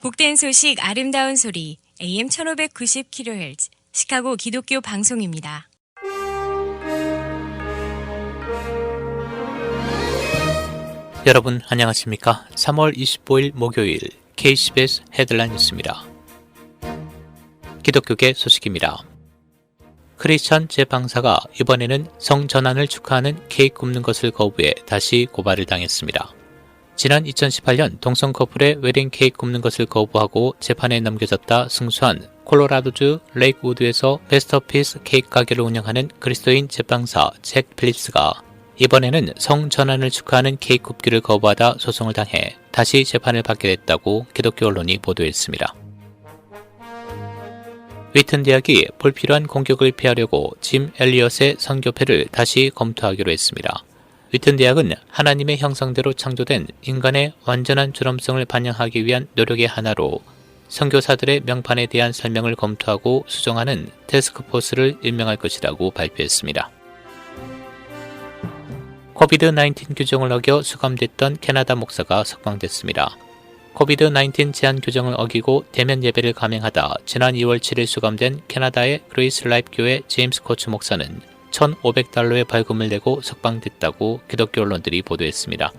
복된 소식 아름다운 소리 AM 1590kHz 시카고 기독교 방송입니다. 여러분 안녕하십니까? 3월 25일 목요일 KCBS 헤드라인 뉴스입니다. 기독교계 소식입니다. 크리스천 재방사가 이번에는 성전환을 축하하는 케이크 굽는 것을 거부해 다시 고발을 당했습니다. 지난 2018년 동성 커플의 웨딩 케이크 굽는 것을 거부하고 재판에 넘겨졌다 승소한 콜로라도주 레이크우드에서 베스터피스 케이크 가게를 운영하는 그리스도인 재방사 잭 필립스가 이번에는 성전환을 축하하는 케이크 굽기를 거부하다 소송을 당해 다시 재판을 받게 됐다고 기독교 언론이 보도했습니다. 휘튼 대학이 불필요한 공격을 피하려고 짐 엘리엇의 선교패를 다시 검토하기로 했습니다. 휘튼 대학은 하나님의 형상대로 창조된 인간의 완전한 존엄성을 반영하기 위한 노력의 하나로 선교사들의 명판에 대한 설명을 검토하고 수정하는 태스크포스를 임명할 것이라고 발표했습니다. 코비드-19 규정을 어겨 수감됐던 캐나다 목사가 석방됐습니다. 코비드-19 제한 규정을 어기고 대면 예배를 감행하다 지난 2월 7일 수감된 캐나다의 그레이스 라이프 교회 제임스 코츠 목사는 $1,500의 벌금을 내고 석방됐다고 기독교 언론들이 보도했습니다.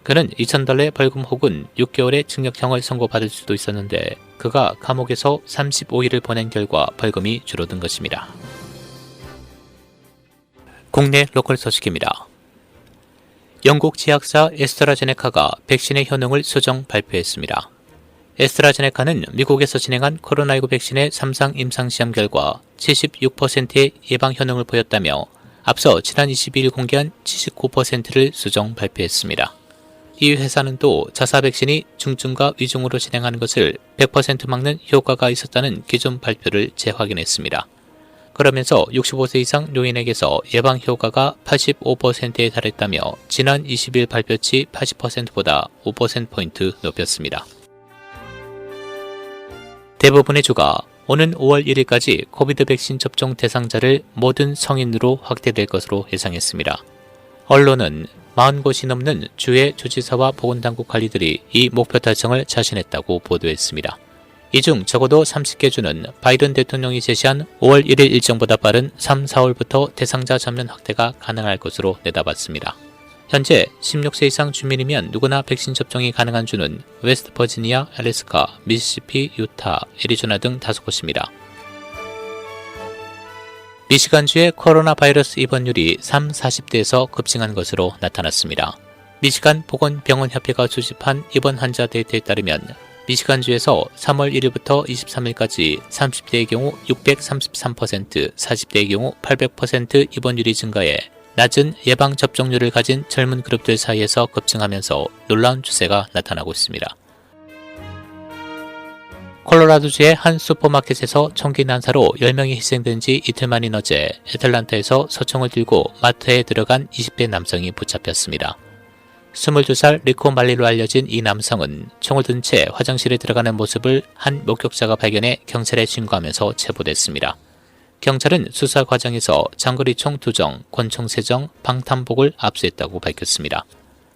그는 $2,000의 벌금 혹은 6개월의 징역형을 선고받을 수도 있었는데 그가 감옥에서 35일을 보낸 결과 벌금이 줄어든 것입니다. 국내 로컬 소식입니다. 영국 제약사 에스트라제네카가 백신의 효능을 수정 발표했습니다. 에스트라제네카는 미국에서 진행한 코로나19 백신의 3상 임상시험 결과 76%의 예방 효능을 보였다며 앞서 지난 22일 공개한 79%를 수정 발표했습니다. 이 회사는 또 자사 백신이 중증과 위중으로 진행하는 것을 100% 막는 효과가 있었다는 기존 발표를 재확인했습니다. 그러면서 65세 이상 노인에게서 예방 효과가 85%에 달했다며 지난 20일 발표치 80%보다 5%포인트 높였습니다. 대부분의 주가 오는 5월 1일까지 코비드 백신 접종 대상자를 모든 성인으로 확대될 것으로 예상했습니다. 언론은 40곳이 넘는 주의 주지사와 보건당국 관리들이 이 목표 달성을 자신했다고 보도했습니다. 이 중 적어도 30개 주는 바이든 대통령이 제시한 5월 1일 일정보다 빠른 3, 4월부터 대상자 전면 확대가 가능할 것으로 내다봤습니다. 현재 16세 이상 주민이면 누구나 백신 접종이 가능한 주는 웨스트 버지니아, 알래스카, 미시시피, 유타, 애리조나 등 5곳입니다. 미시간주의 코로나 바이러스 입원율이 40대에서 급증한 것으로 나타났습니다. 미시간 보건병원협회가 수집한 입원 환자 데이터에 따르면 미시간주에서 3월 1일부터 23일까지 30대의 경우 633%, 40대의 경우 800% 입원율이 증가해 낮은 예방접종률을 가진 젊은 그룹들 사이에서 급증하면서 놀라운 추세가 나타나고 있습니다. 콜로라도주의 한 슈퍼마켓에서 총기 난사로 10명이 희생된 지 이틀 만인 어제 애틀란타에서 서총을 들고 마트에 들어간 20대 남성이 붙잡혔습니다. 22살 리코 말리로 알려진 이 남성은 총을 든 채 화장실에 들어가는 모습을 한 목격자가 발견해 경찰에 신고하면서 체포됐습니다. 경찰은 수사 과정에서 장거리총 2정, 권총 3정, 방탄복을 압수했다고 밝혔습니다.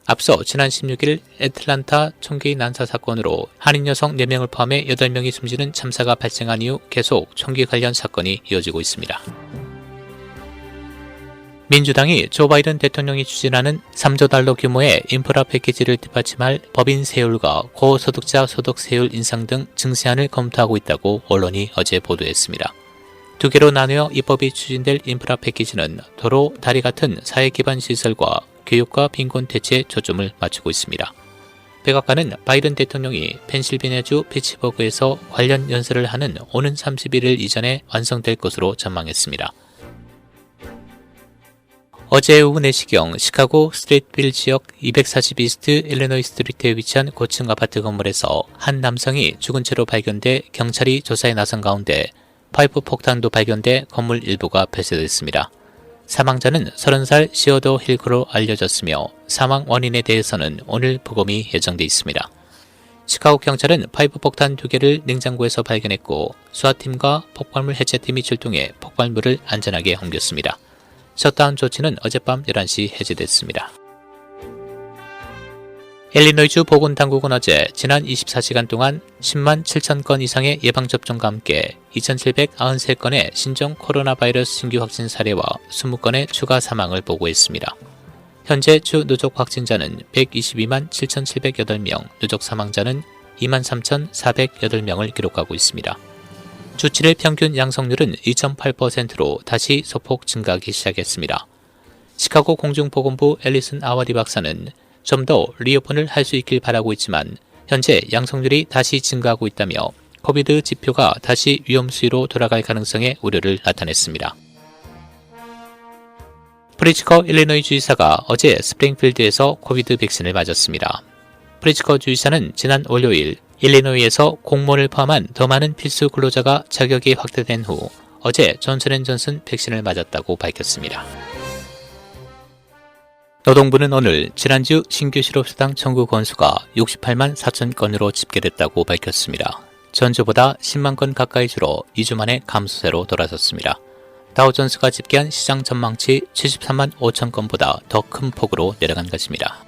앞서 지난 16일 애틀란타 총기 난사 사건으로 한인 여성 4명을 포함해 8명이 숨지는 참사가 발생한 이후 계속 총기 관련 사건이 이어지고 있습니다. 민주당이 조 바이든 대통령이 추진하는 $3조 규모의 인프라 패키지를 뒷받침할 법인 세율과 고소득자 소득 세율 인상 등 증세안을 검토하고 있다고 언론이 어제 보도했습니다. 두 개로 나누어 입법이 추진될 인프라 패키지는 도로, 다리 같은 사회 기반 시설과 교육과 빈곤 대체에 초점을 맞추고 있습니다. 백악관은 바이든 대통령이 펜실베니아주 피츠버그에서 관련 연설을 하는 오는 31일 이전에 완성될 것으로 전망했습니다. 어제 오후 4시경 시카고 스트리트빌 지역 240 이스트 일리노이 스트리트에 위치한 고층 아파트 건물에서 한 남성이 죽은 채로 발견돼 경찰이 조사에 나선 가운데 파이프 폭탄도 발견돼 건물 일부가 폐쇄됐습니다. 사망자는 30살 시어도 힐크로 알려졌으며 사망 원인에 대해서는 오늘 부검이 예정돼 있습니다. 시카고 경찰은 파이프 폭탄 2개를 냉장고에서 발견했고 수화팀과 폭발물 해체팀이 출동해 폭발물을 안전하게 옮겼습니다. 셧다운 조치는 어젯밤 11시 해제됐습니다. 일리노이주 보건당국은 어제 지난 24시간 동안 10만 7천 건 이상의 예방접종과 함께 2,793건의 신종 코로나 바이러스 신규 확진 사례와 20건의 추가 사망을 보고했습니다. 현재 주 누적 확진자는 122만 7,708명, 누적 사망자는 2만 3,408명을 기록하고 있습니다. 주 7일 평균 양성률은 2.8%로 다시 소폭 증가하기 시작했습니다. 시카고 공중보건부 앨리슨 아와디 박사는 좀 더 리오픈을 할 수 있길 바라고 있지만 현재 양성률이 다시 증가하고 있다며 코비드 지표가 다시 위험 수위로 돌아갈 가능성의 우려를 나타냈습니다. 프리츠커 일리노이 주지사가 어제 스프링필드에서 코비드 백신을 맞았습니다. 프리츠커 주지사는 지난 월요일 일리노이에서 공무원을 포함한 더 많은 필수 근로자가 자격이 확대된 후 어제 존슨앤존슨 백신을 맞았다고 밝혔습니다. 노동부는 오늘 지난주 신규 실업수당 청구 건수가 68만 4천 건으로 집계됐다고 밝혔습니다. 전주보다 10만 건 가까이 줄어 2주 만에 감소세로 돌아섰습니다. 다우존스가 집계한 시장 전망치 73만 5천 건보다 더 큰 폭으로 내려간 것입니다.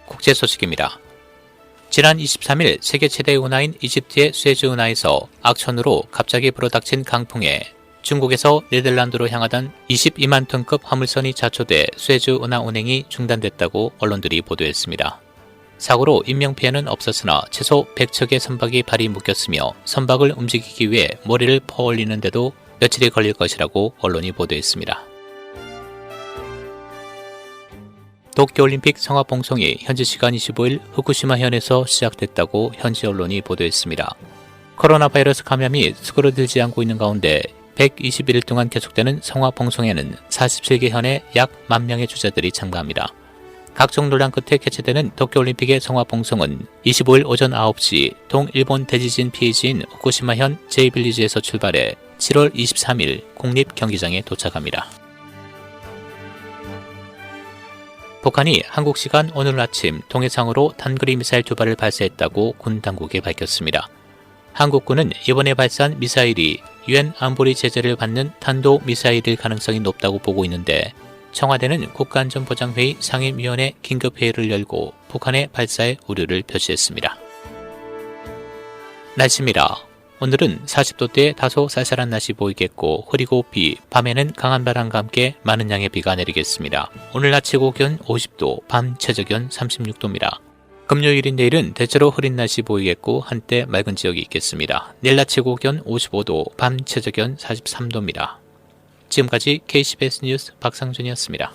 국제 소식입니다. 지난 23일 세계 최대 운하인 이집트의 수에즈 운하에서 악천후로 갑자기 불어닥친 강풍에 중국에서 네덜란드로 향하던 22만 톤급 화물선이 자초돼 수에즈 운하 운행이 중단됐다고 언론들이 보도했습니다. 사고로 인명피해는 없었으나 최소 100척의 선박이 발이 묶였으며 선박을 움직이기 위해 모래를 퍼올리는데도 며칠이 걸릴 것이라고 언론이 보도했습니다. 도쿄올림픽 성화봉송이 현지 시간 25일 후쿠시마현에서 시작됐다고 현지 언론이 보도했습니다. 코로나 바이러스 감염이 수그러들지 않고 있는 가운데 121일 동안 계속되는 성화봉송에는 47개 현의 약 10,000명의 주자들이 참가합니다. 각종 논란 끝에 개최되는 도쿄올림픽의 성화봉송은 25일 오전 9시 동일본 대지진 피해지인 후쿠시마현 제이빌리지에서 출발해 7월 23일 국립경기장에 도착합니다. 북한이 한국 시간 오늘 아침 동해상으로 단거리 미사일 2발을 발사했다고 군 당국이 밝혔습니다. 한국군은 이번에 발사한 미사일이 유엔 안보리 제재를 받는 탄도 미사일일 가능성이 높다고 보고 있는데 청와대는 국가안전보장회의 상임위원회 긴급회의를 열고 북한의 발사에 우려를 표시했습니다. 날씨입니다. 오늘은 40도대에 다소 쌀쌀한 날씨 보이겠고 흐리고 비, 밤에는 강한 바람과 함께 많은 양의 비가 내리겠습니다. 오늘 낮 최고 기온 50도, 밤 최저 기온 36도입니다. 금요일인 내일은 대체로 흐린 날씨 보이겠고 한때 맑은 지역이 있겠습니다. 내일 낮 최고 기온 55도, 밤 최저 기온 43도입니다. 지금까지 KCBS 뉴스 박상준이었습니다.